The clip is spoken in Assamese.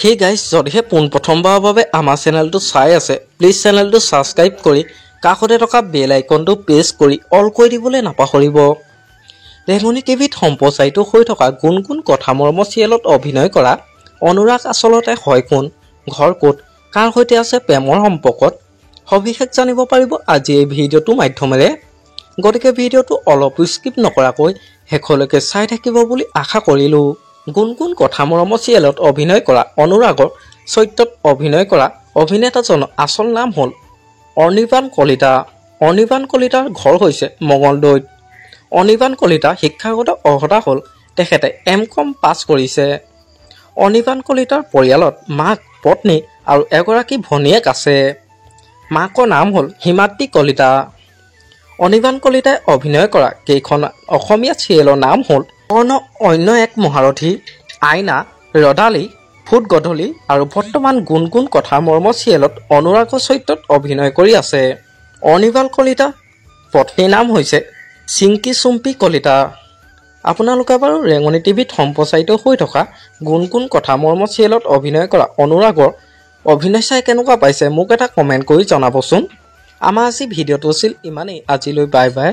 হে গাইজ যদিহে পোনপ্ৰথমবাৰৰ বাবে আমাৰ চেনেলটো চাই আছে প্লিজ চেনেলটো ছাবস্ক্ৰাইব কৰি কাষতে থকা বেল আইকনটো প্ৰেছ কৰি অল কৰি দিবলৈ নাপাহৰিব। ৰেঙনি টিভিত সম্প্ৰচাৰিত হৈ থকা গুণগুণ কথা মৰ্ম চিৰিয়েলত অভিনয় কৰা অনুৰাগ আচলতে হয় কোন, ঘৰ ক'ত, কাৰ সৈতে আছে প্ৰেমৰ সম্পৰ্কত সবিশেষ জানিব পাৰিব আজি এই ভিডিঅ'টোৰ মাধ্যমেৰে। গতিকে ভিডিঅ'টো অলপো স্কিপ নকৰাকৈ শেষলৈকে চাই থাকিব বুলি আশা কৰিলোঁ। গুণগুণ কথা মৰম চিৰিয়েলত অভিনয় কৰা অনুৰাগৰ চৰিত্ৰত অভিনয় কৰা অভিনেতাজনৰ আচল নাম হ'ল অনিৰ্বাণ কলিতা। অনিৰ্বাণ কলিতাৰ ঘৰ হৈছে মঙলদৈত। অনিৰ্বাণ কলিতাৰ শিক্ষাগত অৰ্হতা হ'ল তেখেতে M.Com পাছ কৰিছে। অনিৰ্বাণ কলিতাৰ পৰিয়ালত মাক, পত্নী আৰু এগৰাকী ভনীয়েক আছে। মাকৰ নাম হ'ল হিমাদ্ৰী কলিতা। অনিৰ্বাণ কলিতাই অভিনয় কৰা কেইখন অসমীয়া চিৰিয়েলৰ নাম হ'ল অন্য এক মহাৰথী, আইনা, ৰদালি, ফুট গধূলি আৰু বৰ্তমান গুণগুণ কথা মৰ্ম চিৰিয়েলত অনুৰাগৰ চৰিত্ৰত অভিনয় কৰি আছে। অনিৰ্বাণ কলিতা পত্নীৰ নাম হৈছে চিংকি চুম্পী কলিতা। আপোনালোকে বাৰু ৰেঙনি টিভিত সম্প্ৰচাৰিত হৈ থকা গুণগুণ কথা মৰ্ম চিৰিয়েলত অভিনয় কৰা অনুৰাগৰ অভিনয় চাই কেনেকুৱা পাইছে মোক এটা কমেণ্ট কৰি জনাবচোন। আমাৰ আজি ভিডিঅ'টো আছিল ইমানেই। আজিলৈ বাই বাই।